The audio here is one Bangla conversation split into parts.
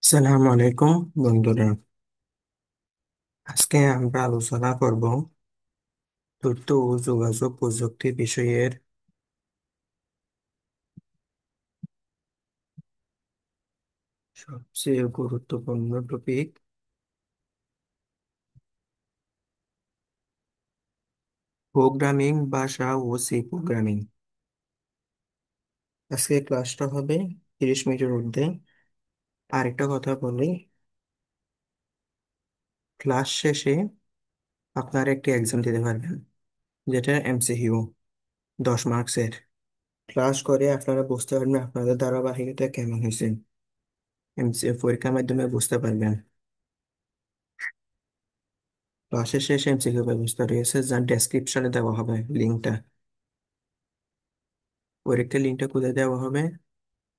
সালাম আলাইকুম বন্ধুরা। আজকে আমরা আলোচনা করব তথ্য ও যোগাযোগ প্রযুক্তি বিষয়ের সবচেয়ে গুরুত্বপূর্ণ টপিক প্রোগ্রামিং ভাষা ও সি প্রোগ্রামিং। আজকে ক্লাসটা হবে 30 মিনিটের মধ্যে। আরেকটা কথা বলি, ক্লাস শেষে আপনারা একটি এক্সাম দিতে পারবেন, যেটা এমসিকিউ 10 মার্কসের। ক্লাস করে আপনারা বুঝতে পারবেন আপনাদের ধারাবাহিকতা কেমন হয়েছে, পরীক্ষার মাধ্যমে বুঝতে পারবেন। ক্লাসের শেষে এমসিকিউ ব্যবস্থা রয়েছে, যার ডেসক্রিপশনে দেওয়া হবে লিঙ্কটা। পরীক্ষার লিঙ্কটা কোথায় দেওয়া হবে?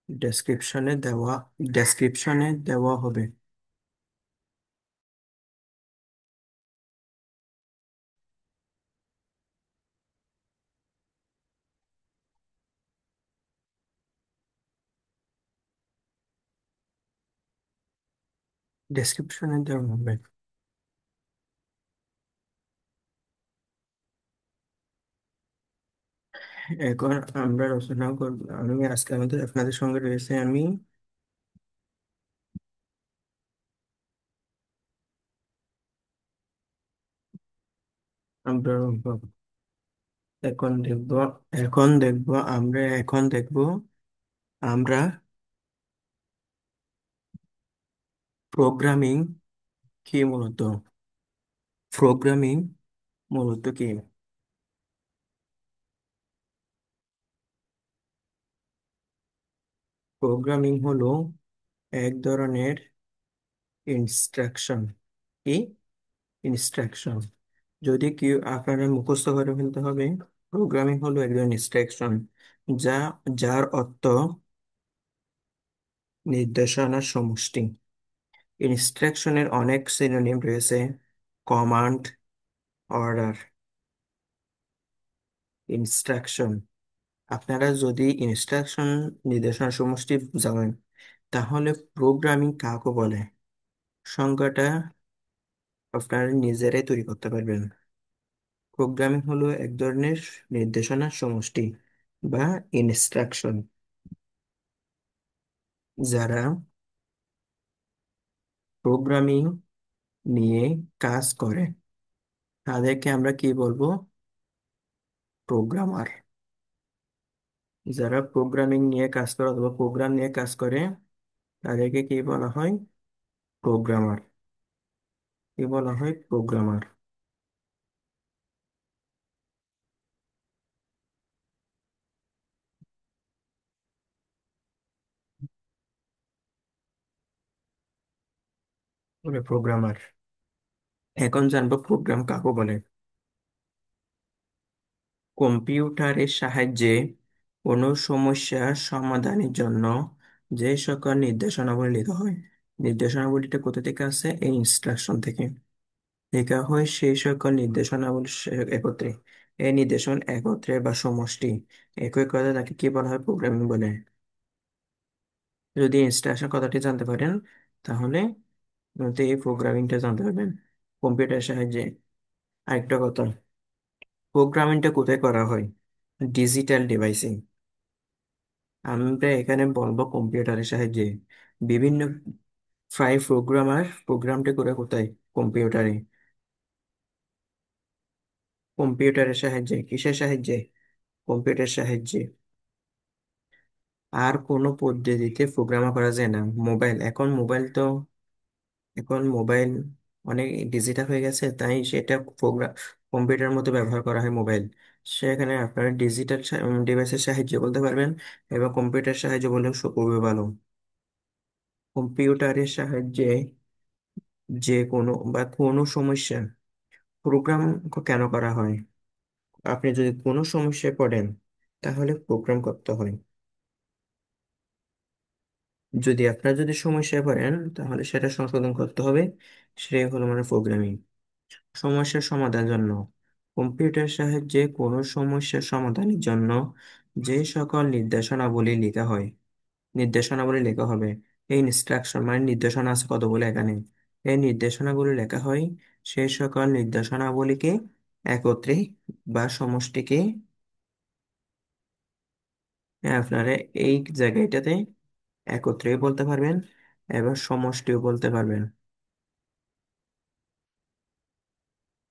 ডেসক্রিপশনে দেওয়া ডেসক্রিপশনে দেওয়া হবে। ডেসক্রিপশনে দেওয়া হবে। এখন আমরা আলোচনা করব। আজকে আপনাদের সঙ্গে রয়েছে আমি। আমরা এখন দেখব আমরা প্রোগ্রামিং কি মূলত প্রোগ্রামিং মূলত কি। প্রোগ্রামিং হলো এক ধরনের ইনস্ট্রাকশন। কি ইনস্ট্রাকশন? যদি কি আপনারা মুখস্থ করে ফেলতে হবে। প্রোগ্রামিং হলো এক ধরনের ইনস্ট্রাকশন, যা যার অর্থ নির্দেশনার সমষ্টি। ইনস্ট্রাকশনের অনেক সিনোনিম রয়েছে: কমান্ড, অর্ডার, ইনস্ট্রাকশন। আপনারা যদি ইনস্ট্রাকশন নির্দেশনা সমষ্টি জানেন, তাহলে প্রোগ্রামিং কাকে বলে সংজ্ঞাটা আপনারা নিজেরাই তৈরি করতে পারবেন। প্রোগ্রামিং হলো এক ধরনের নির্দেশনার সমষ্টি বা ইনস্ট্রাকশন, যারা প্রোগ্রামিং নিয়ে কাজ করে তাদেরকে আমরা কি বলবো? প্রোগ্রামার। যারা প্রোগ্রামিং নিয়ে কাজ করে অথবা প্রোগ্রাম নিয়ে কাজ করে তাদেরকে কি বলা হয়? প্রোগ্রামার। কি বলা হয়? প্রোগ্রামার। বলে প্রোগ্রামার। এখন জানবো প্রোগ্রাম কাকে বলে। কম্পিউটারের সাহায্যে কোনো সমস্যার সমাধানের জন্য যে সকল নির্দেশনাবলী লেখা হয়, নির্দেশনাবলীটা কোথা থেকে আসে? এই ইনস্ট্রাকশন থেকে লেখা হয়। সেই সকল নির্দেশনাবলী একত্রে, এই নির্দেশন একত্রে বা সমষ্টি একই কথা, তাকে কি বলা হয়? প্রোগ্রামিং বলে। যদি ইনস্ট্রাকশন কথাটি জানতে পারেন, তাহলে তো এই প্রোগ্রামিংটা জানতে পারবেন কম্পিউটারের সাহায্যে। আরেকটা কথা, প্রোগ্রামিংটা কোথায় করা হয়? ডিজিটাল ডিভাইসিং। আমরা এখানে বলবো কম্পিউটারের সাহায্যে। বিভিন্ন প্রায় প্রোগ্রামটা করে কোথায়? কম্পিউটারে। কম্পিউটারের সাহায্যে। কিসের সাহায্যে? কম্পিউটারের সাহায্যে। আর কোনো পদ্ধতিতে প্রোগ্রাম করা যায় না। এখন মোবাইল অনেক ডিজিটাল হয়ে গেছে, তাই সেটা প্রোগ্রাম কম্পিউটারের মতো ব্যবহার করা হয় মোবাইল। সেখানে আপনারা ডিজিটাল ডিভাইসের সাহায্যে বলতে পারবেন, এবং কম্পিউটার সাহায্যে বললেও খুবই ভালো। কম্পিউটারের সাহায্যে যে কোনো সমস্যা প্রোগ্রাম কেন করা হয়? আপনি যদি কোনো সমস্যায় পড়েন, তাহলে প্রোগ্রাম করতে হয়। যদি সমস্যায় পড়েন, তাহলে সেটা সংশোধন করতে হবে। সেটাই হলো মানে প্রোগ্রামিং। সমস্যার সমাধানের জন্য কম্পিউটার সাহায্যে কোনো সমস্যার সমাধানের জন্য যে সকল নির্দেশনাবলী লেখা হবে, এই ইনস্ট্রাকশন মানে নির্দেশনা আছে কতগুলো এখানে। এই নির্দেশনাগুলো লেখা হয় সেই সকল নির্দেশনাবলীকে একত্রে বা সমষ্টিকে, আপনারা এই জায়গাটাতে একত্রেও বলতে পারবেন এবং সমষ্টিও বলতে পারবেন।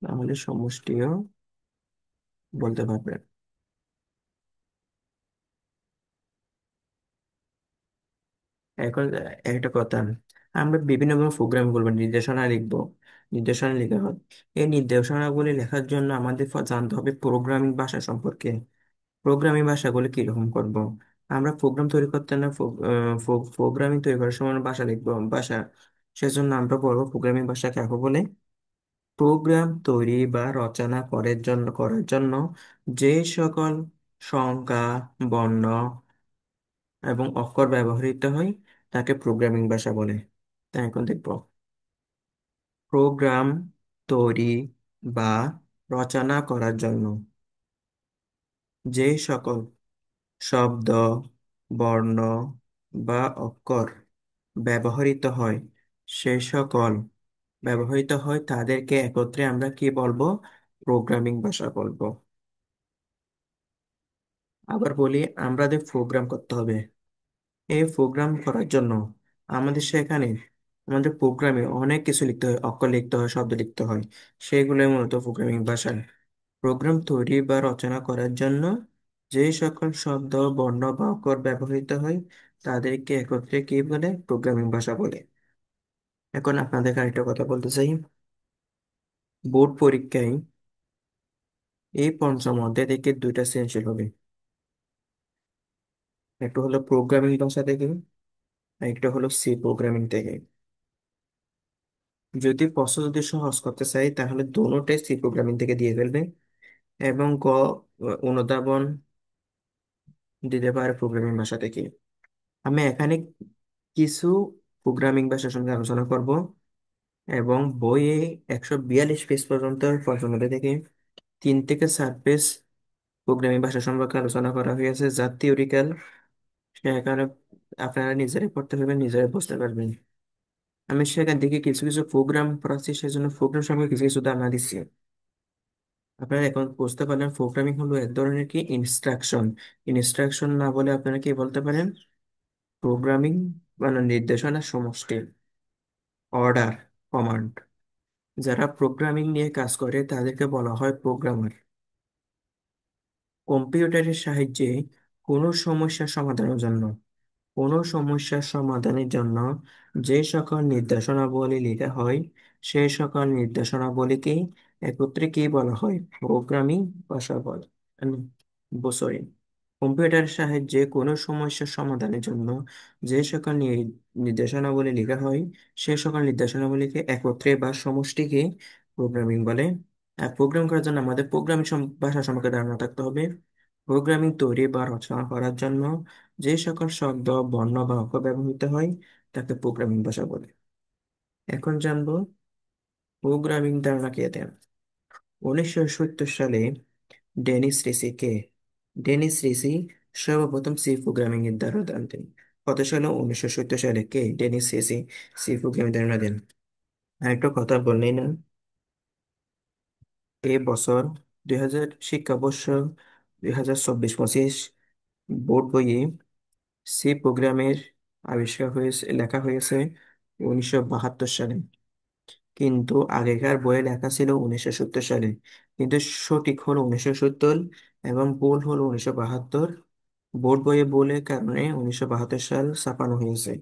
তাহলে সমষ্টিও বলতে পারবেন। এখন একটা কথা, আমরা বিভিন্ন প্রোগ্রাম বলবো, নির্দেশনা লিখবো, নির্দেশনা লিখা হয়। এই নির্দেশনাগুলি লেখার জন্য আমাদের জানতে হবে প্রোগ্রামিং ভাষা সম্পর্কে। প্রোগ্রামিং ভাষাগুলো কিরকম করব। আমরা প্রোগ্রাম তৈরি করতে না, প্রোগ্রামিং তৈরি করার সময় ভাষা লিখবো, ভাষা। সেজন্য আমরা বলবো প্রোগ্রামিং ভাষা কাকে বলে। প্রোগ্রাম তৈরি বা রচনা করার জন্য যে সকল সংখ্যা, বর্ণ এবং অক্ষর ব্যবহৃত হয় তাকে প্রোগ্রামিং ভাষা বলে। তাই এখন দেখব, প্রোগ্রাম তৈরি বা রচনা করার জন্য যে সকল শব্দ, বর্ণ বা অক্ষর ব্যবহৃত হয়, সে সকল ব্যবহৃত হয় তাদেরকে একত্রে আমরা কি বলবো, প্রোগ্রামিং ভাষা বলবো। আবার বলি, আমাদের প্রোগ্রাম করতে হবে। এই প্রোগ্রাম করার জন্য আমাদের সেখানে আমাদের প্রোগ্রামে অনেক কিছু লিখতে হয়, অক্ষর লিখতে হয়, শব্দ লিখতে হয়। সেগুলোই মূলত প্রোগ্রামিং ভাষা। প্রোগ্রাম তৈরি বা রচনা করার জন্য যে সকল শব্দ, বর্ণ বা অক্ষর ব্যবহৃত হয় তাদেরকে একত্রে কি বলে, প্রোগ্রামিং ভাষা বলে। এখন আপনাদের আরেকটা কথা বলতে চাই। বোর্ড পরীক্ষায় এই পঞ্চম অধ্যায় থেকে দুইটা সৃজনশীল হবে। একটা হলো প্রোগ্রামিং ভাষা থেকে, আর একটা হলো সি প্রোগ্রামিং থেকে। যদি সহজ করতে চাই তাহলে দোনোটাই সি প্রোগ্রামিং থেকে দিয়ে ফেলবে, এবং অনুধাবন দিতে পারে প্রোগ্রামিং ভাষা থেকে। আমি এখানে কিছু প্রোগ্রামিং ভাষার সঙ্গে আলোচনা করব, এবং বইয়ে 142 পেজ পর্যন্ত পর্যন্ত থেকে 3 থেকে 4 পেজ প্রোগ্রামিং ভাষা সম্পর্কে আলোচনা করা হয়েছে, যা থিওরিক্যাল। সেখানে আপনারা নিজেরাই পড়তে পারবেন, নিজেরাই বুঝতে পারবেন। আমি সেখান থেকে কিছু কিছু প্রোগ্রাম পড়াচ্ছি, সেজন্য প্রোগ্রাম সম্পর্কে কিছু কিছু ধারণা দিচ্ছি। আপনারা এখন বুঝতে পারলেন প্রোগ্রামিং হলো এক ধরনের কি ইনস্ট্রাকশন। ইনস্ট্রাকশন না বলে আপনারা কি বলতে পারেন, প্রোগ্রামিং মানে নির্দেশনা সমষ্টি, অর্ডার, কমান্ড। যারা প্রোগ্রামিং নিয়ে কাজ করে তাদেরকে বলা হয় প্রোগ্রামার। কম্পিউটারের সাহায্যে কোনো সমস্যা সমাধানের জন্য কোনো সমস্যার সমাধানের জন্য যে সকল নির্দেশনাবলী লেখা হয় সেই সকল নির্দেশনাবলীকেই একত্রে কি বলা হয়, প্রোগ্রামিং ভাষা বলে। সরি, কম্পিউটারের সাহায্যে কোনো সমস্যার সমাধানের জন্য যে সকল নির্দেশনাবলী লেখা হয় সেই সকল নির্দেশনাবলীকে একত্রে বা সমষ্টিকে প্রোগ্রামিং বলে। আর প্রোগ্রাম করার জন্য আমাদের প্রোগ্রামিং ভাষা সম্পর্কে ধারণা থাকতে হবে। প্রোগ্রামিং তৈরি বা রচনা করার জন্য যে সকল শব্দ, বর্ণ বা অক্ষর ব্যবহৃত হয় তাকে প্রোগ্রামিং ভাষা বলে। এখন জানবো প্রোগ্রামিং ধারণা কে দেন। 1970 সালে ডেনিস রিসি কে ডেনিস রিসি সর্বপ্রথম সি প্রোগ্রামিং এর ধারণা দেন। কত সালে? 1970 সালে কে ডেনিস রিসি সি প্রোগ্রামিং ধারণা দেন। আরেকটা কথা বললেই না, এই বছর শিক্ষাবর্ষ 2024-25 বোর্ড বইয়ে সি প্রোগ্রামের আবিষ্কার হয়েছে, লেখা হয়েছে 1972 সালে। কিন্তু আগেকার বইয়ে লেখা ছিল 1970 সালে। কিন্তু সঠিক হলো 1970 এবং ভুল হলো 1972। বোর্ড বইয়ে ভুলের কারণে 1972 সাল ছাপানো হয়েছে।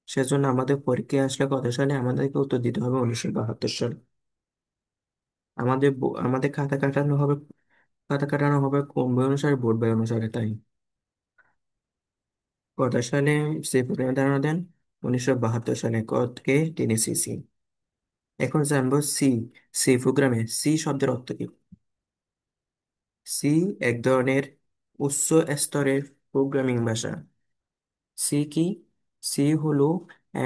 সেজন্য আমাদের পরীক্ষায় আসলে কত সালে আমাদেরকে উত্তর দিতে হবে, 1972 সাল। আমাদের খাতা কাটানো হবে কোন বই অনুসারে, বোর্ড বই অনুসারে। তাই কত সালে সে প্রোগ্রামের ধারণা দেন? 1972 সালে। কে? টেনেসি। এখন জানবো সি। সি প্রোগ্রামে সি শব্দের অর্থ কি। সি এক ধরনের উচ্চ স্তরের প্রোগ্রামিং ভাষা। সি কি? সি হলো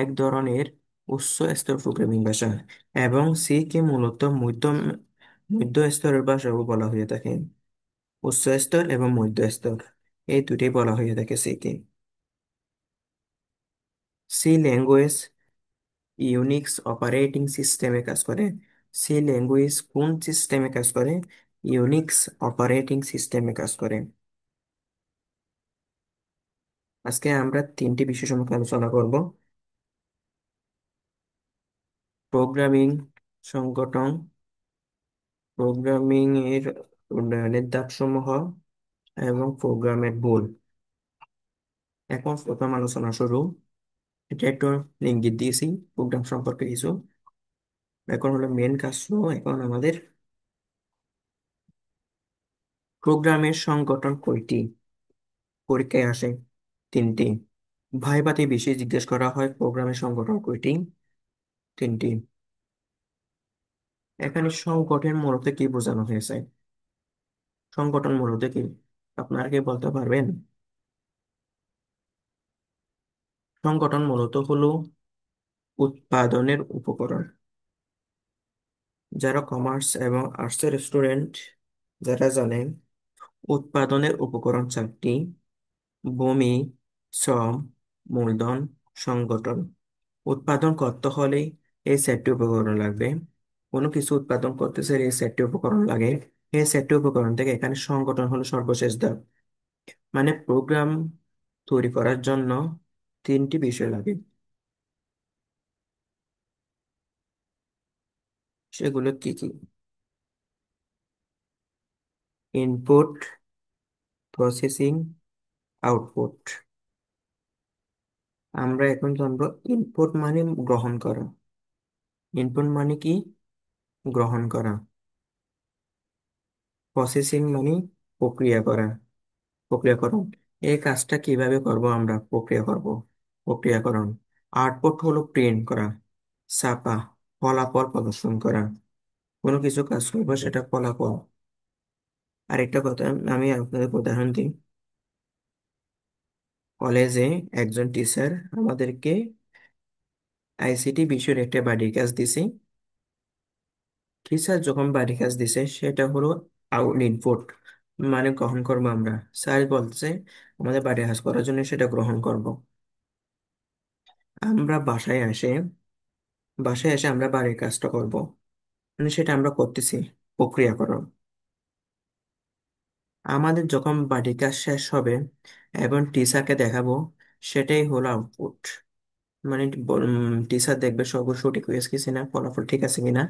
এক ধরনের উচ্চ স্তর প্রোগ্রামিং ভাষা, এবং সি কে মূলত মধ্য মধ্য স্তরের ভাষাও বলা হয়ে থাকে। উচ্চ স্তর এবং মধ্য স্তর, এই দুটোই বলা হয়ে থাকে C K. C language Unix operating সিস্টেমে কাজ করে। সি ল্যাঙ্গুয়েজ কোন সিস্টেমে কাজ করে? ইউনিক্স অপারেটিং সিস্টেমে কাজ করে। আজকে আমরা তিনটি বিষয় সম্পর্কে আলোচনা করব: প্রোগ্রামিং সংগঠন, প্রোগ্রামিং এর উন্নয়নের ধাপসমূহ এবং প্রোগ্রামের ভুল। এখন প্রথম আলোচনা শুরু। এটা একটু ইঙ্গিত দিয়েছি প্রোগ্রাম সম্পর্কে কিছু। এখন হলো মেন কাজ শুরু। এখন আমাদের প্রোগ্রামের সংগঠন কয়টি? পরীক্ষায় আসে তিনটি। ভাইভাতে বেশি জিজ্ঞেস করা হয় প্রোগ্রামের সংগঠন কয়টি? তিনটি। এখানে সংগঠন মূলত কি বোঝানো হয়েছে? সংগঠন মূলত কি আপনারা কি বলতে পারবেন? সংগঠন মূলত হলো উৎপাদনের উপকরণ। যারা কমার্স এবং আর্টসের স্টুডেন্ট, যারা জানেন উৎপাদনের উপকরণ চারটি: ভূমি, শ্রম, মূলধন, সংগঠন। উৎপাদন করতে হলে এই চারটি উপকরণ লাগবে। কোনো কিছু উৎপাদন করতে চাইলে এই চারটি উপকরণ লাগে। এই চারটি উপকরণ থেকে এখানে সংগঠন হলো সর্বশেষ ধাপ। মানে প্রোগ্রাম তৈরি করার জন্য তিনটি বিষয় লাগে। সেগুলো কি কি? Input, processing, output. আমরা এখন জানবো ইনপুট মানে গ্রহণ করা। ইনপুট মানে কি? গ্রহণ করা। প্রসেসিং মানে প্রক্রিয়া করা, প্রক্রিয়াকরণ। এই কাজটা কিভাবে করব? আমরা প্রক্রিয়া করব, প্রক্রিয়াকরণ। আউটপুট হলো প্রিন্ট করা, ছাপা, ফলাফল প্রদর্শন করা। কোনো কিছু কাজ করবো সেটা ফলাফল। আরেকটা কথা আমি আপনাদের উদাহরণ দিই। কলেজে একজন টিচার আমাদেরকে আইসিটি বিষয়ের একটা বাড়ির কাজ দিছে। টিচার যখন বাড়ির কাজ দিছে সেটা হলো আউট ইনপুট, মানে গ্রহণ করবো আমরা। স্যার বলছে আমাদের বাড়ির কাজ করার জন্য সেটা গ্রহণ করব। আমরা বাসায় এসে আমরা বাড়ির কাজটা করব, মানে সেটা আমরা করতেছি, প্রক্রিয়াকরণ। আমাদের যখন বাড়ির কাজ শেষ হবে এবং টিচারকে দেখাবো, সেটাই হলো আউটপুট। মানে টিচার দেখবে সব সঠিক হয়েছে কিনা, ফলাফল ঠিক আছে কিনা,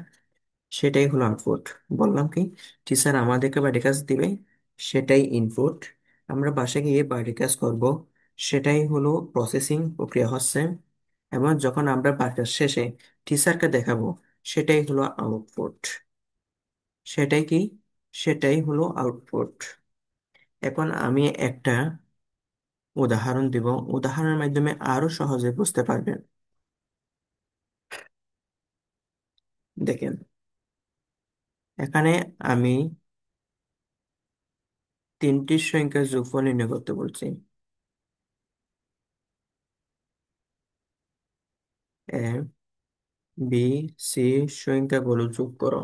সেটাই হলো আউটপুট। বললাম কি, টিচার আমাদেরকে বাড়ির কাজ দিবে, সেটাই ইনপুট। আমরা বাসায় গিয়ে বাড়ির কাজ করব, সেটাই হলো প্রসেসিং, প্রক্রিয়া হচ্ছে। এবং যখন আমরা বাড়ির কাজ শেষে টিচারকে দেখাবো, সেটাই হলো আউটপুট। সেটাই কি? সেটাই হলো আউটপুট। এখন আমি একটা উদাহরণ দিব, উদাহরণের মাধ্যমে আরো সহজে বুঝতে পারবেন। দেখেন, এখানে আমি তিনটি সংখ্যার যোগফল নির্ণয় করতে বলছি। এ, বি, সি সংখ্যাগুলো যোগ করো।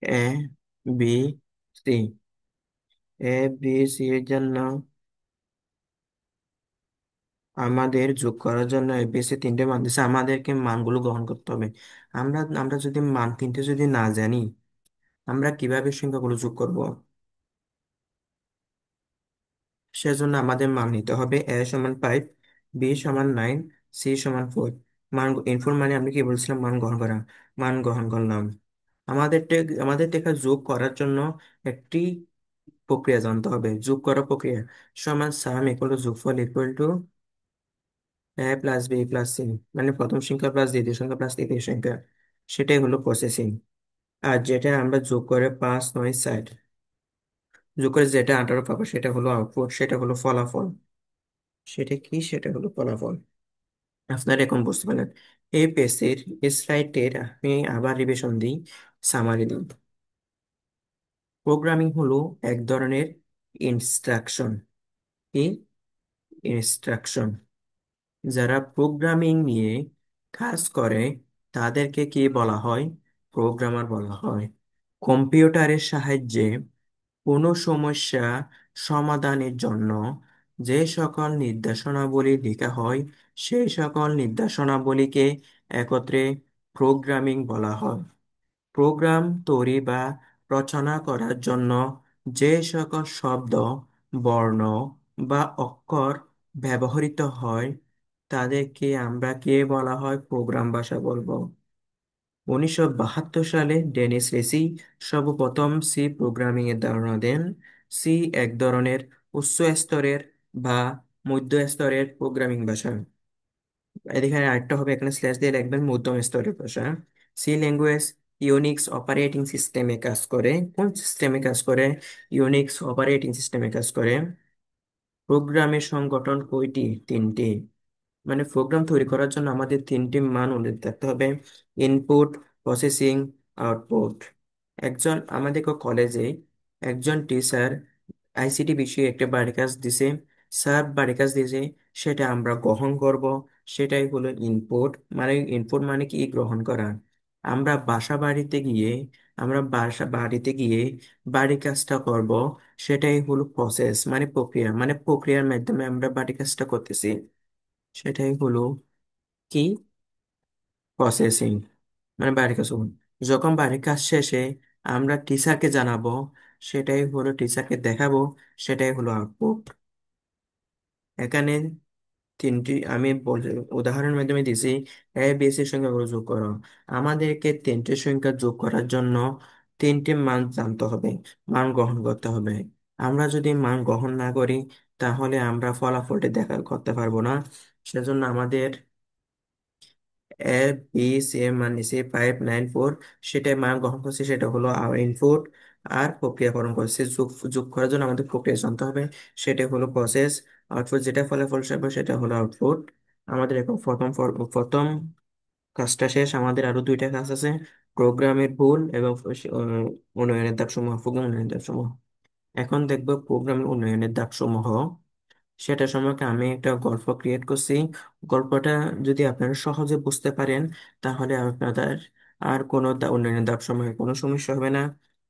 এ, বি, সি। এ, বি, সি এর জন্য আমাদের যোগ করার জন্য এবিসি তিনটে মান দিচ্ছে, আমাদেরকে মানগুলো গ্রহণ করতে হবে। আমরা আমরা যদি মান তিনটে যদি না জানি, আমরা কিভাবে সংখ্যাগুলো যোগ করব? সেজন্য আমাদের মান নিতে হবে। এ সমান 5, বি সমান 9, সি সমান 4। মান ইনপুট মানে আমি কি বলছিলাম? মান গ্রহণ করা। মান গ্রহণ করলাম। আমাদের টেকা যোগ করার জন্য একটি প্রক্রিয়া জানতে হবে। যোগ করা প্রক্রিয়া সমান সাম ইকুয়াল টু যোগফল equal to A plus B plus C. মানে প্রথম সংখ্যা প্লাস দ্বিতীয় সংখ্যা প্লাস তৃতীয় সংখ্যা, সেটাই হলো প্রসেসিং। আর যেটা আমরা যোগ করে 5, 9, 60, যোগ করে যেটা 18 পাবো, সেটা হলো আউটপুট, সেটা হলো ফলাফল। সেটা কি? সেটা হলো ফলাফল। আপনারা এখন বুঝতে পারলেন। এই পেজের স্লাইডের আমি আবার রিভিশন দিই, সামারি দিই। প্রোগ্রামিং হলো এক ধরনের ইনস্ট্রাকশন। কি? ইনস্ট্রাকশন। যারা প্রোগ্রামিং নিয়ে কাজ করে তাদেরকে কি বলা হয়? প্রোগ্রামার বলা হয়। কম্পিউটারের সাহায্যে কোনো সমস্যা সমাধানের জন্য যে সকল নির্দেশনাবলী লেখা হয় সেই সকল নির্দেশনাবলীকে একত্রে প্রোগ্রামিং বলা হয়। প্রোগ্রাম তৈরি বা রচনা করার জন্য যে সকল শব্দ, বর্ণ বা অক্ষর ব্যবহৃত হয় তাদেরকে আমরা কে বলা হয় প্রোগ্রাম ভাষা বলবো। 1972 সালে ডেনিস রেসি সর্বপ্রথম সি প্রোগ্রামিং এর ধারণা দেন। সি এক ধরনের উচ্চ স্তরের বা মধ্য স্তরের প্রোগ্রামিং ভাষা। এখানে আরেকটা হবে, এখানে স্ল্যাশ দিয়ে লিখবেন মধ্যম স্তরের ভাষা। সি ল্যাঙ্গুয়েজ ইউনিক্স অপারেটিং সিস্টেমে কাজ করে। কোন সিস্টেমে কাজ করে? ইউনিক্স অপারেটিং সিস্টেমে কাজ করে। প্রোগ্রামের সংগঠন কয়টি? তিনটি। মানে প্রোগ্রাম তৈরি করার জন্য আমাদের তিনটি মান উল্লেখ থাকতে হবে: ইনপুট, প্রসেসিং, আউটপুট। আমাদের কলেজে একজন টিচার আইসিটি বিষয়ে একটা বাড়ি কাজ দিছে। স্যার বাড়ি কাজ দিয়েছে, সেটা আমরা গ্রহণ করব। সেটাই হলো ইনপুট। মানে ইনপুট মানে কি? গ্রহণ করা। আমরা বাসা বাড়িতে গিয়ে আমরা বাসা বাড়িতে গিয়ে বাড়ি কাজটা করব। সেটাই হলো প্রসেস, মানে প্রক্রিয়া। মানে প্রক্রিয়ার মাধ্যমে আমরা বাড়ি কাজটা করতেছি, সেটাই হলো কি? প্রসেসিং। মানে বাড়ির কাজ করুন। যখন বাড়ির কাজ শেষে আমরা টিচারকে জানাবো, সেটাই হলো টিচারকে দেখাবো, সেটাই হলো আউটপুট। এখানে তিনটি আমি উদাহরণের মাধ্যমে দিয়েছি। এ বি সি সংখ্যাগুলো যোগ করো। আমাদেরকে তিনটি সংখ্যা যোগ করার জন্য তিনটি মান জানতে হবে, মান গ্রহণ করতে হবে। আমরা যদি মান গ্রহণ না করি তাহলে আমরা ফলাফলটি করতে পারবো না। সেজন্য আমাদের এ বি সি এর মান নিচে 594, সেটাই মান গ্রহণ করছে, সেটা হলো আওয়ার ইনপুট। আর প্রক্রিয়াকরণ করছে, যোগ যোগ করার জন্য আমাদের প্রক্রিয়া জানতে হবে, সেটা হলো প্রসেস। আউটপুট যেটা ফলাফল হিসাবে, সেটা হলো আউটপুট। আমাদের এখন প্রথম কাজটা শেষ, আমাদের আরো দুইটা কাজ আছে: প্রোগ্রামের ভুল এবং উন্নয়নের ধাপ সমূহ, প্রোগ্রাম উন্নয়নের ধাপ সমূহ। এখন দেখবো প্রোগ্রামের উন্নয়নের ধাপ সমূহ। সেটা সম্পর্কে আমি একটা গল্প ক্রিয়েট করছি। গল্পটা যদি আপনারা সহজে বুঝতে পারেন তাহলে আপনাদের আর কোনো উন্নয়নের ধাপ সময়ে কোনো সমস্যা হবে না।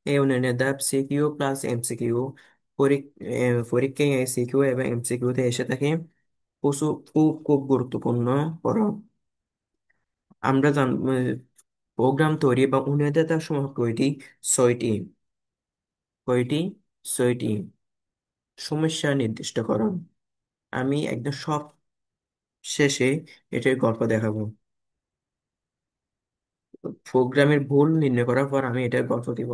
এই উন্নয়নের ধাপ সিকিউ প্লাস এমসিকিউ। পরীক্ষায় সিকিউ এবং এমসিকিউ তে এসে থাকে। প্রচুর খুব খুব গুরুত্বপূর্ণ পড়া। আমরা প্রোগ্রাম তৈরি বা উন্নয়নের ধাপ সমূহ কয়টি? ছয়টি। কয়টি? ছয়টি। সমস্যা নির্দিষ্টকরণ। আমি একদম সব শেষে এটার গল্প দেখাবো। প্রোগ্রামের ভুল নির্ণয় করার পর আমি এটার গল্প দিব।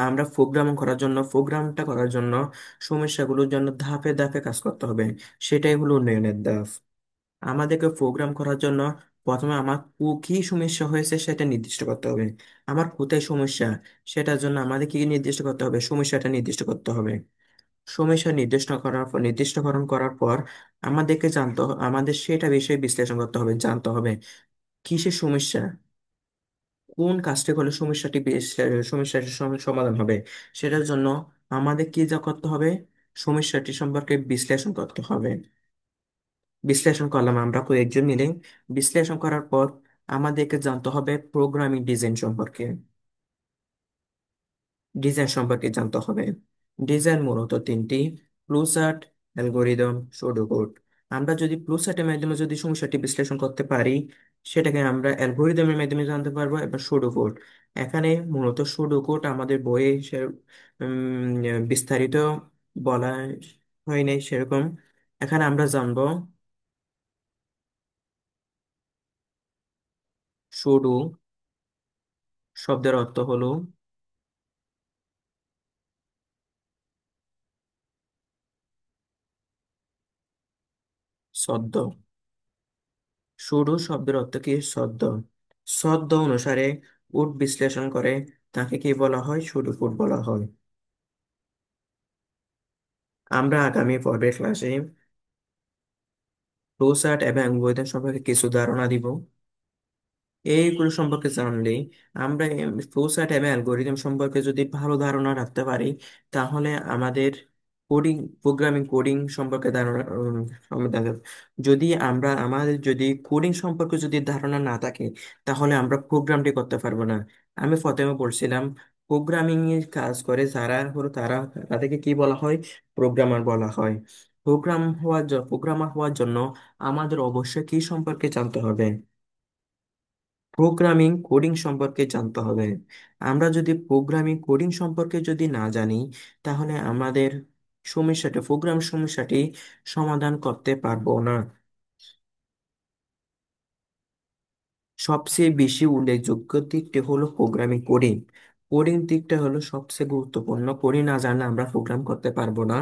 আমরা প্রোগ্রামটা করার জন্য সমস্যাগুলোর জন্য ধাপে ধাপে কাজ করতে হবে, সেটাই হলো উন্নয়নের ধাপ। আমাদেরকে প্রোগ্রাম করার জন্য প্রথমে আমার কি সমস্যা হয়েছে সেটা নির্দিষ্ট করতে হবে। আমার কোথায় সমস্যা, সেটার জন্য আমাদের কি নির্দিষ্ট করতে হবে? সমস্যাটা নির্দিষ্ট করতে হবে। সমস্যা নির্দিষ্টকরণ করার পর আমাদের সেটা বিষয়ে বিশ্লেষণ করতে হবে, জানতে হবে কিসের সমস্যা, কোন কাজটি করলে সমস্যাটির সমাধান হবে। সেটার জন্য আমাদের কি যা করতে হবে? সমস্যাটি সম্পর্কে বিশ্লেষণ করতে হবে। বিশ্লেষণ করলাম আমরা কয়েকজন মিলে। বিশ্লেষণ করার পর আমাদেরকে জানতে হবে প্রোগ্রামিং জানতে হবে। ডিজাইন মূলত তিনটি: ফ্লোচার্ট, অ্যালগোরিদম, সুডোকোড। আমরা যদি ফ্লোচার্টের মাধ্যমে যদি সমস্যাটি বিশ্লেষণ করতে পারি, সেটাকে আমরা অ্যালগোরিদমের মাধ্যমে জানতে পারবো, এবং সুডোকোড। এখানে মূলত সুডোকোড আমাদের বইয়ে বিস্তারিত বলা হয় নাই সেরকম। এখানে আমরা জানবো সুডো শব্দের অর্থ হলো ছদ্ম। সুডো শব্দের অর্থ কি? ছদ্ম। ছদ্ম অনুসারে কোড বিশ্লেষণ করে তাকে কি বলা হয়? সুডো কোড বলা হয়। আমরা আগামী পর্বের ক্লাসে ফ্লোচার্ট এবং অ্যালগরিদম সম্পর্কে কিছু ধারণা দিব। এইগুলো সম্পর্কে জানলে আমরা ফ্লোচার্ট এবং অ্যালগরিদম সম্পর্কে যদি ভালো ধারণা রাখতে পারি, তাহলে আমাদের কোডিং সম্পর্কে ধারণা সম্বন্ধে যদি কোডিং সম্পর্কে যদি ধারণা না থাকে তাহলে আমরা প্রোগ্রামটি করতে পারবো না। আমি প্রথমে বলছিলাম প্রোগ্রামিং এর কাজ করে যারা হলো তারা, তাদেরকে কি বলা হয়? প্রোগ্রামার বলা হয়। প্রোগ্রামার হওয়ার জন্য আমাদের অবশ্যই কি সম্পর্কে জানতে হবে? প্রোগ্রামিং কোডিং সম্পর্কে জানতে হবে। আমরা যদি প্রোগ্রামিং কোডিং সম্পর্কে যদি না জানি, তাহলে আমাদের প্রোগ্রাম সমস্যাটি সমাধান করতে পারবো না। সবচেয়ে বেশি উল্লেখযোগ্য দিকটি হলো প্রোগ্রামিং কোডিং। কোডিং দিকটা হলো সবচেয়ে গুরুত্বপূর্ণ। কোডিং না জানলে আমরা প্রোগ্রাম করতে পারবো না।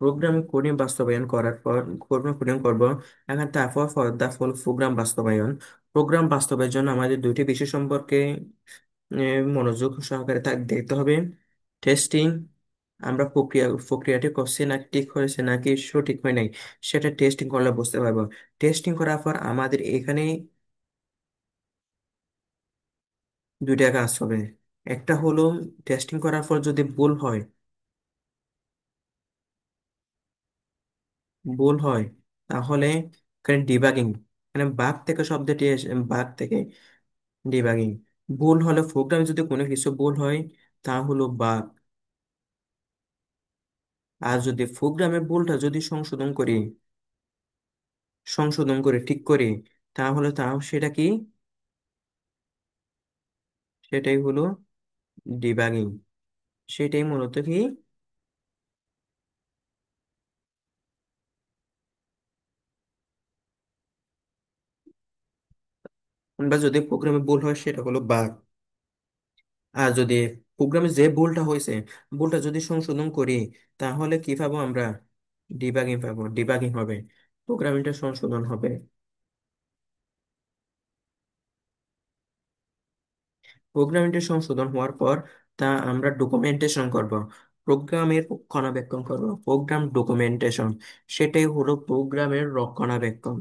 প্রোগ্রামিং কোডিং বাস্তবায়ন করার পর প্রোগ্রাম কোডিং করবো। এখন তারপর ফর দা ফুল প্রোগ্রাম বাস্তবায়ন। প্রোগ্রাম বাস্তবায়নের জন্য আমাদের দুইটি বিষয় সম্পর্কে মনোযোগ সহকারে দেখতে হবে। টেস্টিং, আমরা প্রক্রিয়াটি করছি না ঠিক হয়েছে নাকি সঠিক হয় নাই, সেটা টেস্টিং করলে বুঝতে পারবো। টেস্টিং করার পর আমাদের এখানে দুইটা কাজ হবে। একটা হলো টেস্টিং করার পর যদি ভুল হয় তাহলে এখানে ডিবাগিং, এখানে বাগ থেকে শব্দটি বাগ থেকে ডিবাগিং। ভুল হলে প্রোগ্রামে যদি কোনো কিছু ভুল হয় তা হলো বাগ। আর যদি প্রোগ্রামে ভুলটা যদি সংশোধন করে ঠিক করি, তাহলে সেটা কি? সেটাই হলো ডিবাগিং। সেটাই মূলত কি? আমরা যদি প্রোগ্রামে ভুল হয় সেটা হলো বাগ। আর যদি প্রোগ্রামে যে ভুলটা হয়েছে, ভুলটা যদি সংশোধন করি, তাহলে কি পাবো আমরা? ডিবাগিং পাবো, ডিবাগিং হবে, প্রোগ্রামিংটা সংশোধন হবে। প্রোগ্রামিংটা সংশোধন হওয়ার পর তা আমরা ডকুমেন্টেশন করব, প্রোগ্রামের রক্ষণাবেক্ষণ করব, প্রোগ্রাম ডকুমেন্টেশন। সেটাই হলো প্রোগ্রামের রক্ষণাবেক্ষণ।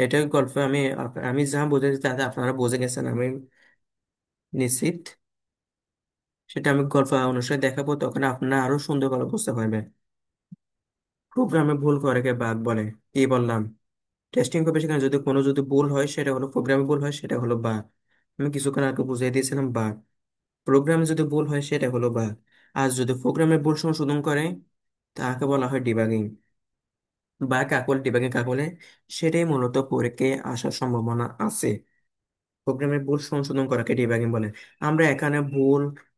এটাই গল্প। আমি যা বুঝেছি তাতে আপনারা বুঝে গেছেন আমি নিশ্চিত। সেটা আমি গল্প অনুসারে দেখাবো, তখন আপনারা আরো সুন্দর করে বুঝতে পারবেন। প্রোগ্রামে ভুল করে কে বাগ বলে, কি বললাম? টেস্টিং করবে, সেখানে যদি ভুল হয় সেটা হলো প্রোগ্রামে ভুল হয় সেটা হলো বাগ। আমি কিছুক্ষণ আগে বুঝিয়ে দিয়েছিলাম বাগ। প্রোগ্রামে যদি ভুল হয় সেটা হলো বাগ। আর যদি প্রোগ্রামে ভুল সংশোধন করে, তাকে বলা হয় ডিবাগিং। বা ডিবাগিং কাকলে, সেটাই মূলত পরীক্ষায় আসার সম্ভাবনা আছে। প্রোগ্রামে ভুল সংশোধন করাকে ডিবাগিং বলে। আমরা এখানে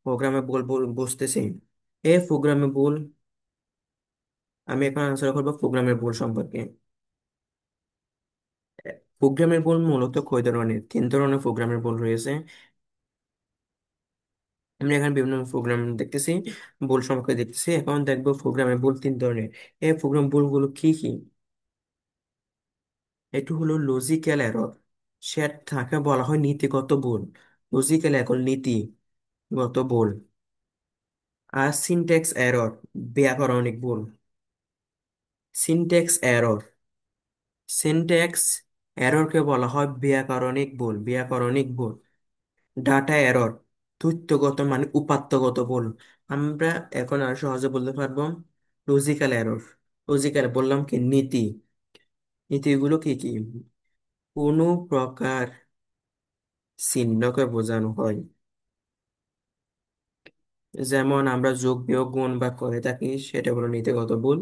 প্রোগ্রামে ভুল ভুল বুঝতেছি। প্রোগ্রামে ভুল, আমি এখন আলোচনা করবো প্রোগ্রামের ভুল সম্পর্কে। প্রোগ্রামের ভুল মূলত কয় ধরনের? তিন ধরনের প্রোগ্রামের ভুল রয়েছে। আমরা এখানে বিভিন্ন প্রোগ্রাম দেখতেছি, ভুল সম্পর্কে দেখতেছি। এখন দেখবো প্রোগ্রামের ভুল তিন ধরনের। এই প্রোগ্রাম ভুলগুলো কি কি? এটি হলো লজিক্যাল এরর, সে তাকে বলা হয় নীতিগত ভুল। লজিক্যাল এরর, নীতিগত ভুল। আর সিনট্যাক্স এরর, ব্যাকরণিক ভুল। সিনট্যাক্স এরর, সিনট্যাক্স এররকে বলা হয় ব্যাকরণিক ভুল। ডাটা এরর, তথ্যগত মানে উপাত্তগত ভুল। আমরা এখন আর সহজে বলতে পারবো লজিক্যাল এরর। লজিক্যাল বললাম কি? নীতিগুলো কি কি? কোনো প্রকার চিহ্নকে বোঝানো হয়, যেমন আমরা যোগ বিয়োগ গুণ বা করে থাকি, সেটা হলো নীতিগত ভুল।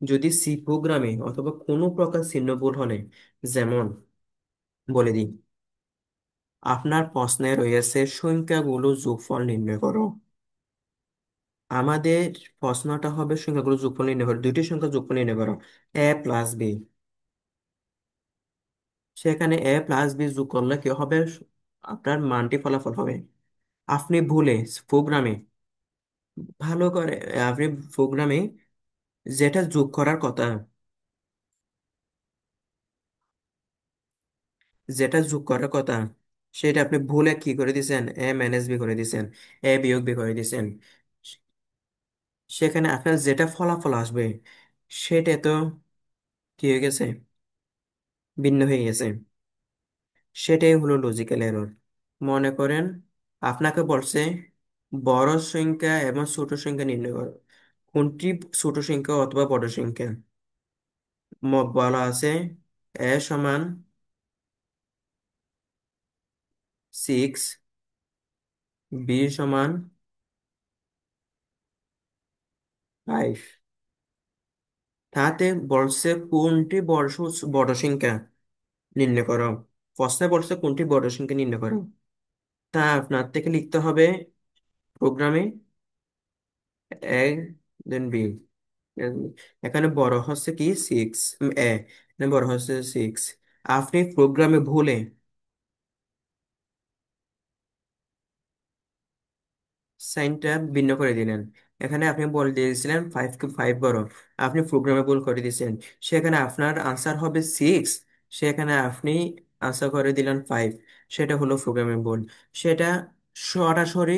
যদি সি প্রোগ্রামে অথবা কোনো প্রকার চিহ্ন ভুল হলে, যেমন বলে দিই, আপনার প্রশ্নে রয়েছে সংখ্যাগুলো যোগফল নির্ণয় করো। আমাদের প্রশ্নটা হবে সংখ্যাগুলো যোগফল নির্ণয় করো, দুইটি সংখ্যা যোগফল নির্ণয় করো, a+b। সেখানে a+b যোগ করলে কি হবে? আপনার মানটি ফলাফল হবে। আপনি ভুলে প্রোগ্রামে ভালো করে আপনি প্রোগ্রামে যেটা যোগ করার কথা, যেটা যোগ করার কথা, সেটা আপনি ভুলে কি করে দিয়েছেন? a-b করে দিয়েছেন, a-b করে দিয়েছেন। সেখানে আপনার যেটা ফলাফল আসবে, সেটা তো কি হয়ে গেছে? ভিন্ন হয়ে গেছে। সেটাই হলো লজিক্যাল এরর। মনে করেন আপনাকে বলছে বড় সংখ্যা এবং ছোট সংখ্যা নির্ণয় করো, কোনটি ছোট সংখ্যা অথবা বড় সংখ্যা? বলা আছে এ সমান সিক্স বি সমান 5। তাতে বলছে কোনটি বড় সংখ্যা নির্ণয় করো। প্রশ্নে বলছে কোনটি বড় সংখ্যা নির্ণয় করো। তা আপনার থেকে লিখতে হবে প্রোগ্রামে এ দেন বি। এখানে বড় হচ্ছে কি সিক্স, এ এখানে বড় হচ্ছে সিক্স। আপনি প্রোগ্রামে ভুলে সাইনটা ভিন্ন করে দিলেন। এখানে আপনি বলে দিয়েছিলেন 5 বড়, আপনি প্রোগ্রামে ভুল করে দিয়েছেন। সেখানে আপনার আনসার হবে সিক্স, সেখানে আপনি আনসার করে দিলেন 5। সেটা হলো প্রোগ্রামে ভুল। সেটা সরাসরি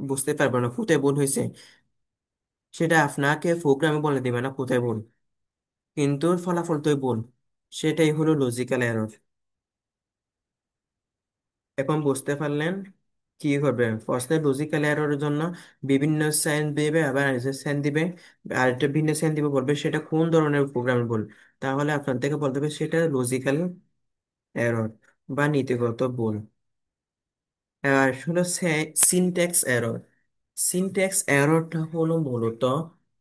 বুঝতে পারবে না কোথায় ভুল হয়েছে, সেটা আপনাকে প্রোগ্রামে বলে দিবে না কোথায় ভুল, কিন্তু ফলাফল তোই ভুল। সেটাই হলো লজিক্যাল এরর। এখন বুঝতে পারলেন কি করবে। ফার্স্টে লজিক্যাল এররের জন্য বিভিন্ন সাইন দিবে, আবার সাইন দিবে, আরেকটা ভিন্ন সাইন দিবে, বলবে সেটা কোন ধরনের প্রোগ্রাম ভুল। তাহলে আপনার থেকে বলতে হবে সেটা লজিক্যাল এরর বা নীতিগত ভুল। আর হলো সিনট্যাক্স এরর। সিনট্যাক্স এররটা হলো মূলত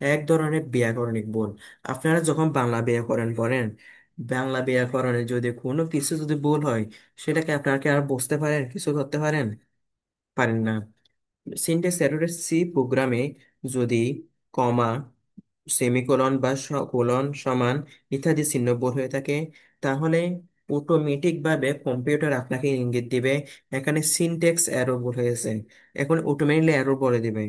এক ধরনের ব্যাকরণিক ভুল। আপনারা যখন বাংলা ব্যাকরণ পড়েন, বাংলা ব্যাকরণে যদি কোনো কিছু যদি ভুল হয়, সেটাকে আপনারা কি আর বুঝতে পারেন, কিছু করতে পারেন? পারেন না। সিনট্যাক্স এররের সি প্রোগ্রামে যদি কমা, সেমিকোলন বা কোলন সমান ইত্যাদি চিহ্ন ভুল হয়ে থাকে, তাহলে অটোমেটিক ভাবে কম্পিউটার আপনাকে ইঙ্গিত দিবে এখানে সিনট্যাক্স এরর ভুল হয়েছে। এখন অটোমেটিকলি এরর বলে দিবে।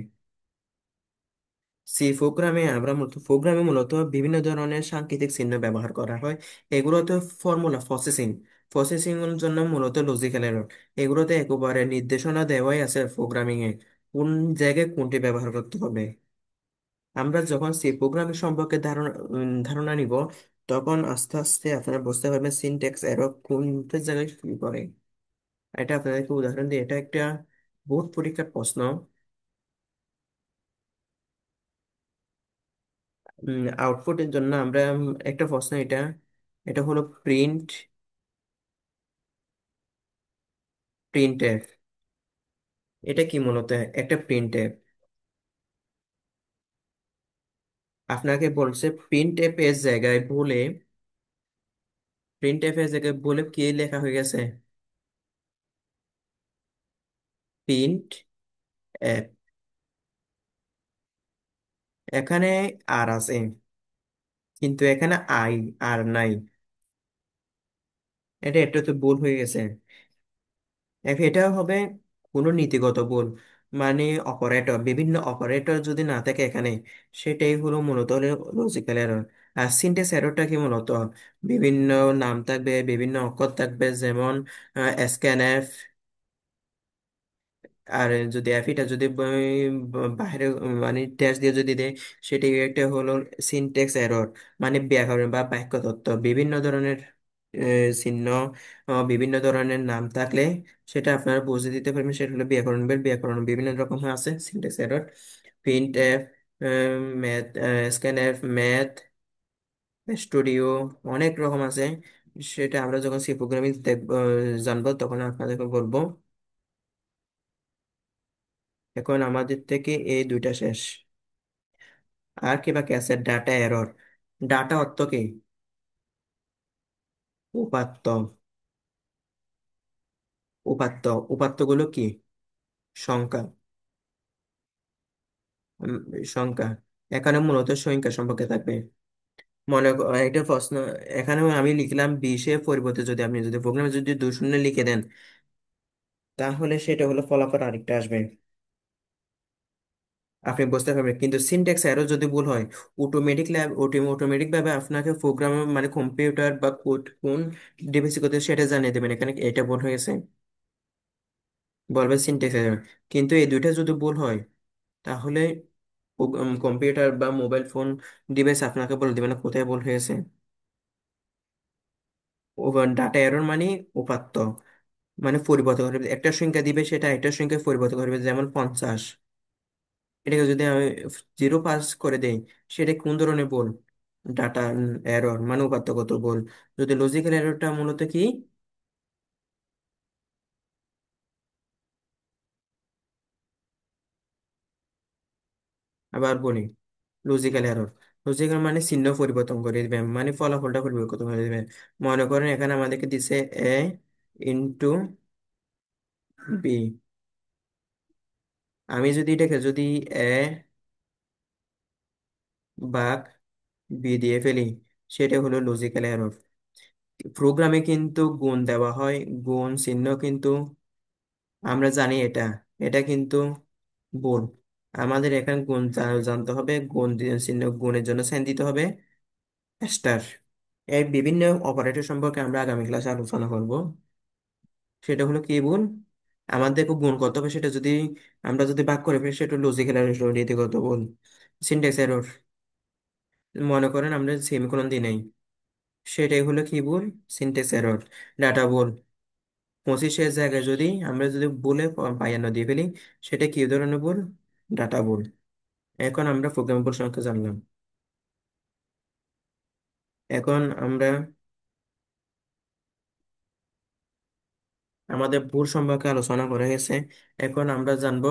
সি প্রোগ্রামে আমরা মূলত প্রোগ্রামে মূলত বিভিন্ন ধরনের সাংকেতিক চিহ্ন ব্যবহার করা হয়। এগুলোতে ফর্মুলা প্রসেসিং, প্রসেসিং এর জন্য মূলত লজিক্যাল এরর। এগুলোতে একেবারে নির্দেশনা দেওয়াই আছে প্রোগ্রামিং এ কোন জায়গায় কোনটি ব্যবহার করতে হবে। আমরা যখন সি প্রোগ্রামিং সম্পর্কে ধারণা নিব, তখন আস্তে আস্তে আপনারা বুঝতে পারবেন সিনট্যাক্স এরর কোনটা জায়গায় কি করে। এটা আপনাদেরকে উদাহরণ দিই, এটা একটা বোর্ড পরীক্ষার প্রশ্ন। আউটপুটের জন্য আমরা একটা প্রশ্ন, এটা এটা হলো প্রিন্ট এফ। এটা কি মূলত একটা প্রিন্ট এফ। আপনাকে বলছে প্রিন্ট এফ এর জায়গায় বলে, প্রিন্ট এফ এর জায়গায় বলে কি লেখা হয়ে গেছে, প্রিন্ট এফ। এখানে আর আছে, কিন্তু এখানে আর নাই। এটা তো ভুল হয়ে গেছে। এটা হবে কোনো নীতিগত ভুল। মানে অপারেটর, বিভিন্ন অপারেটর যদি না থাকে এখানে, সেটাই হলো মূলত লজিক্যাল এরর। আর সিনট্যাক্স এররটা কি মূলত বিভিন্ন নাম থাকবে, বিভিন্ন অক্ষর থাকবে, যেমন স্ক্যানএফ। আর যদি এফিটা যদি বাইরে মানে ড্যাশ দিয়ে যদি দেয়, সেটি একটা হলো সিনট্যাক্স এরর। মানে ব্যাকরণ বা বাক্য তত্ত্ব বিভিন্ন ধরনের চিহ্ন, বিভিন্ন ধরনের নাম থাকলে সেটা আপনারা বুঝে দিতে পারবেন, সেটা হলো ব্যাকরণ। ব্যাকরণ বিভিন্ন রকম আছে, syntax error, print F, math, scan F, math studio, অনেক রকম আছে। সেটা আমরা যখন সি প্রোগ্রামিং দেখবো, জানবো, তখন আপনাদেরকে বলবো। এখন আমাদের থেকে এই দুইটা শেষ। আর কি বাকি আছে? Data error. ডাটা অর্থ কি? উপাত্ত। উপাত্ত, উপাত্তগুলো কি? সংখ্যা। উম, সংখ্যা। এখানে মূলত সংখ্যা সম্পর্কে থাকবে। একটা প্রশ্ন, এখানে আমি লিখলাম 20-এর পরিবর্তে যদি আপনি যদি প্রোগ্রামে যদি 2 শূন্য লিখে দেন, তাহলে সেটা হলো ফলাফল আরেকটা আসবে। আপনি বুঝতে পারবেন, কিন্তু সিনট্যাক্স এরর যদি ভুল হয়, অটোমেটিক অটোমেটিক ভাবে আপনাকে প্রোগ্রাম মানে কম্পিউটার বা কোড কোন ডিভাইসে করতে সেটা জানিয়ে দেবেন এখানে এটা ভুল হয়েছে, বলবে সিনট্যাক্স এরর। কিন্তু এই দুইটা যদি ভুল হয়, তাহলে কম্পিউটার বা মোবাইল ফোন ডিভাইস আপনাকে বলে দেবে না কোথায় ভুল হয়েছে। ডাটা এরর মানে উপাত্ত, মানে পরিবর্তন করবে একটা সংখ্যা দিবে, সেটা একটা সংখ্যায় পরিবর্তন করবে, যেমন 50। এটাকে যদি আমি 0 পাস করে দেই, সেটা কোন ধরনের ভুল? ডাটা এরর মানে উপাত্তগত ভুল। যদি লজিক্যাল এররটা মূলত কি? আবার বলি, লজিক্যাল এরর। লজিক্যাল মানে চিহ্ন পরিবর্তন করে দিবেন, মানে ফলাফলটা পরিবর্তন করে দিবেন। মনে করেন এখানে আমাদেরকে দিছে এ ইন্টু বি। আমি যদি এটাকে যদি এ ভাগ বি দিয়ে ফেলি, সেটা হলো লজিক্যাল এরর। প্রোগ্রামে কিন্তু গুণ দেওয়া হয়, গুণ চিহ্ন কিন্তু আমরা জানি এটা, এটা কিন্তু ভুল। আমাদের এখানে গুণ জানতে হবে, গুণ চিহ্ন গুণের জন্য সাইন দিতে হবে স্টার। এই বিভিন্ন অপারেটর সম্পর্কে আমরা আগামী ক্লাসে আলোচনা করব। সেটা হলো কি গুণ, আমাদেরকে গুণ করতে হবে, সেটা যদি আমরা যদি ভাগ করে ফেলি সেটা লজিক্যাল এরর, রীতিগত ভুল, সিনট্যাক্স এরর। মনে করেন আমরা সেমিকোলন দিই নাই, সেটাই হলো কি ভুল, সিনট্যাক্স এরর। ডাটা ভুল, 25-এর জায়গায় যদি আমরা যদি বলে 52 দিয়ে ফেলি, সেটা কি ধরনের ভুল, ডাটা ভুল। এখন আমরা প্রোগ্রামেবল সংখ্যা জানলাম। এখন আমরা আমাদের ভুল সম্পর্কে আলোচনা করে গেছে। এখন আমরা জানবো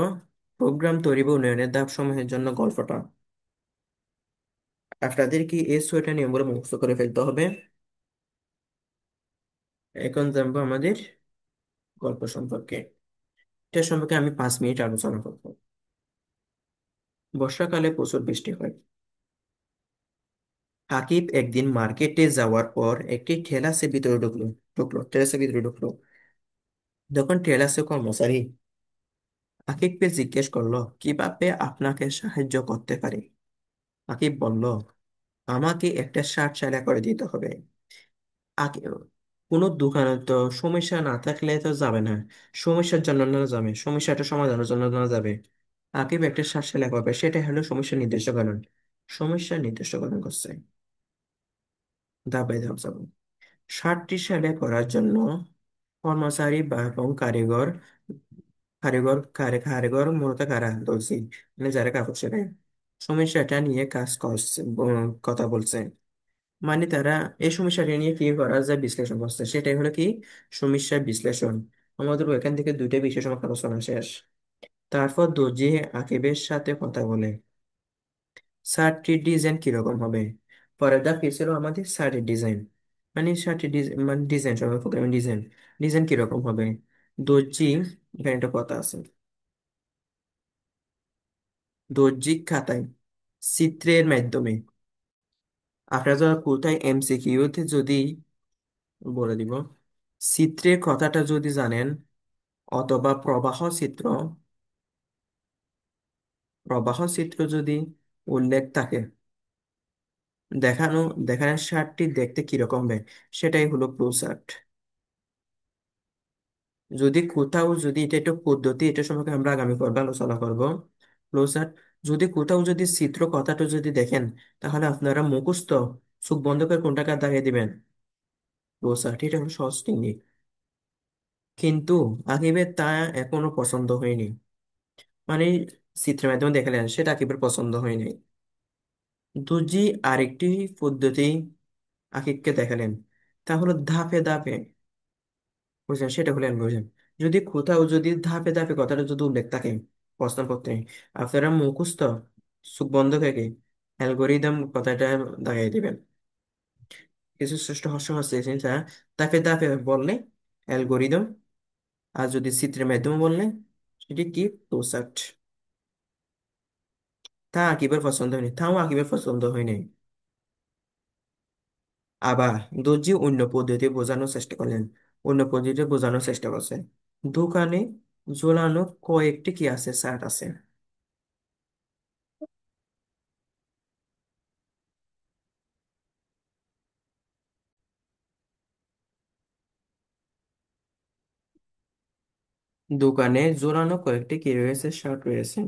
প্রোগ্রাম তৈরি বা উন্নয়নের ধাপ সমূহের জন্য গল্পটা। আপনাদের কি এই ছয়টা নিয়মগুলো মুখস্থ করে ফেলতে হবে। এখন জানবো আমাদের গল্প সম্পর্কে। এটা সম্পর্কে আমি 5 মিনিট আলোচনা করবো। বর্ষাকালে প্রচুর বৃষ্টি হয়। আকিব একদিন মার্কেটে যাওয়ার পর একটি ঠেলাসে ভিতরে ঢুকলো। ঠেলাসে ভিতরে ঢুকলো। যখন ঠেলাসে কর্মচারী আকিবকে জিজ্ঞেস করলো কিভাবে আপনাকে সাহায্য করতে পারি, আকিব বলল, আমাকে একটা শার্ট সেলাই করে দিতে হবে। আকি কোনো দোকানে তো সমস্যা না থাকলে তো যাবে না, সমস্যার জন্য না যাবে, সমস্যাটা সমাধানের জন্য না যাবে। আকিব একটা শার্ট সেলাই করবে, সেটা হলো সমস্যা নির্দিষ্টকরণ। সমস্যা নির্দিষ্টকরণ করছে, ধাপ বাই ধাপ যাবো। শার্টটি সেলাই করার জন্য কর্মচারী বা এবং কারিগর, কারিগর মূলত কারা, দর্জি, মানে যারা কাপড় সেলাই, সমস্যাটা নিয়ে কাজ করছে, কথা বলছে। মানে তারা এই সমস্যাটা নিয়ে কি করা যায় বিশ্লেষণ করছে, সেটাই হলো কি সমস্যা বিশ্লেষণ। আমাদের এখান থেকে দুইটা বিশেষ আলোচনা শেষ। তারপর দর্জি আকিবের সাথে কথা বলে, শার্টটির ডিজাইন কিরকম হবে। পরের ধাপ কি ছিল আমাদের, শার্টের ডিজাইন। মানে শার্টের ডিজাইন মানে ডিজাইন সবাই প্রোগ্রামের ডিজাইন, ডিজাইন কিরকম হবে। দর্জি, এখানে একটা কথা আছে, দর্জি খাতায় চিত্রের মাধ্যমে, আপনারা যারা কোথায় এমসিকিউতে যদি বলে দিব, চিত্রের কথাটা যদি জানেন, অথবা প্রবাহ চিত্র, প্রবাহ চিত্র যদি উল্লেখ থাকে, দেখানো দেখানোর শার্টটি দেখতে কিরকম হবে, সেটাই হলো ফ্লো চার্ট। যদি কোথাও যদি এটা একটা পদ্ধতি, এটা সম্পর্কে আমরা আগামী পর্বে আলোচনা করব, ফ্লো চার্ট। যদি কোথাও যদি চিত্র কথাটা যদি দেখেন, তাহলে আপনারা মুখস্থ চোখ বন্ধ করে কোনটাকে দাগিয়ে দিবেন, ফ্লো চার্ট, এটা হলো সহজ টেকনিক। কিন্তু আকিবের তা এখনো পছন্দ হয়নি। মানে চিত্রের মাধ্যমে দেখালেন, সেটা আকিবের পছন্দ হয়নি। দুজি আরেকটি পদ্ধতি আকিবকে দেখালেন, তা হলো ধাপে ধাপে, বুঝলেন, সেটা হলেন বুঝলেন। যদি কোথাও যদি ধাপে ধাপে কথাটা যদি উল্লেখ থাকে প্রশ্নপত্রে, আপনারা মুখস্থ চোখ বন্ধ থেকে অ্যালগোরিদম কথাটা দাগাই দিবেন। কিছু শ্রেষ্ঠ হর্ষ হচ্ছে সেটা ধাপে ধাপে বললে অ্যালগোরিদম, আর যদি চিত্রের মাধ্যমে বললে সেটি কি, প্রসার্ট। তা আকিবের পছন্দ হয়নি, তাও আকিবের পছন্দ হয়নি। আবার দর্জি অন্য পদ্ধতি বোঝানোর চেষ্টা করলেন, অন্য পদ্ধতি বোঝানোর চেষ্টা করছে। দোকানে ঝোলানো কয়েকটি কি আছে, শার্ট আছে। দোকানে ঝোলানো কয়েকটি কি রয়েছে, শার্ট রয়েছে।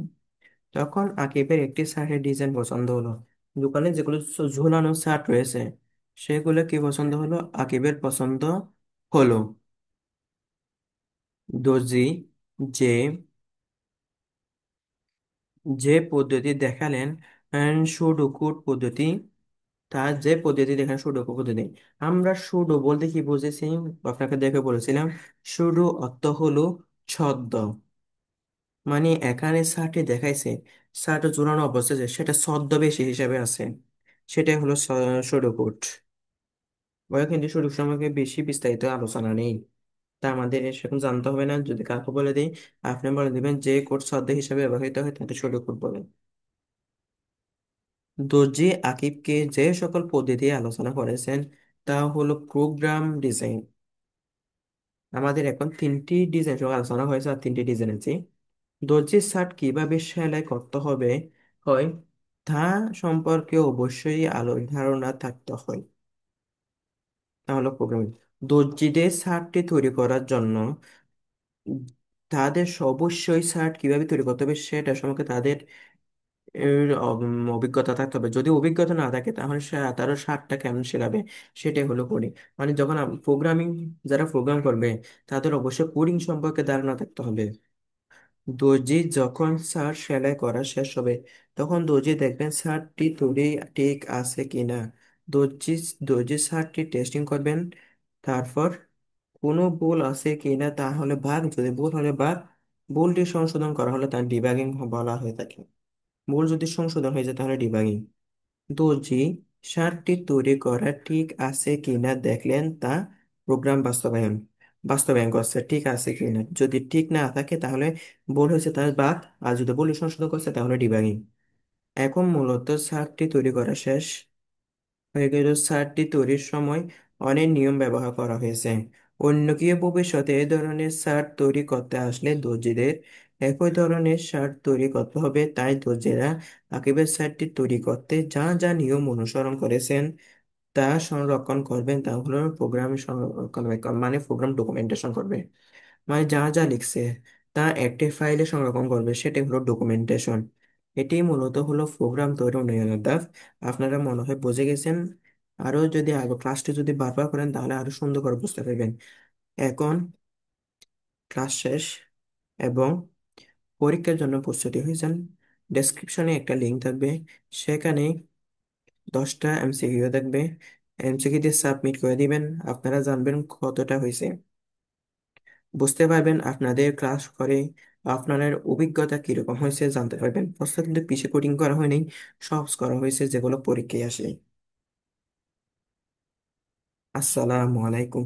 তখন আকিবের একটি শার্টের ডিজাইন পছন্দ হলো। দোকানে যেগুলো ঝোলানো শার্ট রয়েছে, সেগুলো কি পছন্দ হলো, আকিবের পছন্দ হলো। দর্জি যে যে পদ্ধতি দেখালেন, সুডোকুর পদ্ধতি, তার যে পদ্ধতি দেখালেন সুডোকু পদ্ধতি। আমরা সুডো বলতে কি বুঝেছি, আপনাকে দেখে বলেছিলাম, সুডো অর্থ হলো ছদ্ম। মানে এখানে স্যারটি দেখাইছে, স্যারটা জোরানো অবস্থা যে সেটা ছদ্মবেশী হিসাবে আছে, সেটাই হলো স্যুডোকোড। ওরা কিন্তু সুযোগ সম্পর্কে বেশি বিস্তারিত আলোচনা নেই। তা আমাদের সেরকম জানতে হবে না, যদি কাউকে বলে দিই আপনি বলে দিবেন যে কোড ছদ্ম হিসাবে ব্যবহৃত হয় তাকে স্যুডোকোড বলে। দর্জি আকিবকে যে সকল পদ্ধতি আলোচনা করেছেন তা হলো প্রোগ্রাম ডিজাইন। আমাদের এখন তিনটি ডিজাইন সহ আলোচনা হয়েছে, আর তিনটি ডিজাইন আছে। দর্জির শার্ট কিভাবে সেলাই করতে হবে হয় তা সম্পর্কে অবশ্যই আলো ধারণা থাকতে হয়। তা হলো প্রোগ্রামিং। দর্জিদের শার্টটি তৈরি করার জন্য উম, তাদের অবশ্যই শার্ট কিভাবে তৈরি করতে হবে সেটা সম্পর্কে তাদের অভিজ্ঞতা থাকতে হবে। যদি অভিজ্ঞতা না থাকে তাহলে তারও শার্টটা কেমন সেলাবে সেটাই হলো কোডিং। মানে যখন প্রোগ্রামিং, যারা প্রোগ্রাম করবে তাদের অবশ্যই কোডিং সম্পর্কে ধারণা থাকতে হবে। দর্জি যখন শার্ট সেলাই করা শেষ হবে তখন দর্জি দেখবেন শার্টটি তৈরি ঠিক আছে কিনা। দর্জি দর্জি শার্টটি টেস্টিং করবেন। তারপর কোনো ভুল আছে কিনা তাহলে ভাগ, যদি ভুল হলে ভাগ, ভুলটি সংশোধন করা হলে তার ডিবাগিং বলা হয়ে থাকে। ভুল যদি সংশোধন হয়ে যায় তাহলে ডিবাগিং। দর্জি শার্টটি তৈরি করা ঠিক আছে কিনা দেখলেন, তা প্রোগ্রাম বাস্তবায়ন। বাস্তবায়ন করছে ঠিক আছে কিনা, যদি ঠিক না থাকে তাহলে ভুল হয়েছে তার বাগ, আর যদি ভুল সংশোধন করছে তাহলে ডিবাগিং। এখন মূলত শার্টটি তৈরি করা শেষ হয়ে গেল। শার্টটি তৈরির সময় অনেক নিয়ম ব্যবহার করা হয়েছে। অন্য কেউ ভবিষ্যতে এই ধরনের শার্ট তৈরি করতে আসলে দর্জিদের একই ধরনের শার্ট তৈরি করতে হবে। তাই দর্জিরা আকিবের শার্টটি তৈরি করতে যা যা নিয়ম অনুসরণ করেছেন তা সংরক্ষণ করবেন, তা হলো প্রোগ্রাম সংরক্ষণ, মানে প্রোগ্রাম ডকুমেন্টেশন করবে। মানে যা যা লিখছে তা একটি ফাইলে সংরক্ষণ করবে, সেটাই হলো ডকুমেন্টেশন। এটি মূলত হলো প্রোগ্রাম তৈরি উন্নয়নের ধাপ। আপনারা মনে হয় বুঝে গেছেন। আরো যদি আগে ক্লাসটি যদি বারবার করেন তাহলে আরো সুন্দর করে বুঝতে পারবেন। এখন ক্লাস শেষ এবং পরীক্ষার জন্য প্রস্তুতি হয়েছেন। ডেসক্রিপশনে একটা লিঙ্ক থাকবে, সেখানে 10টা এমসিকিউ থাকবে। এমসিকিউ দিয়ে সাবমিট করে দিবেন, আপনারা জানবেন কতটা হয়েছে, বুঝতে পারবেন আপনাদের ক্লাস করে আপনার অভিজ্ঞতা কিরকম হয়েছে জানতে পারবেন। প্রশ্ন কিন্তু পিছে কোডিং করা হয়নি, সহজ করা হয়েছে যেগুলো পরীক্ষায় আসে। আসসালামু আলাইকুম।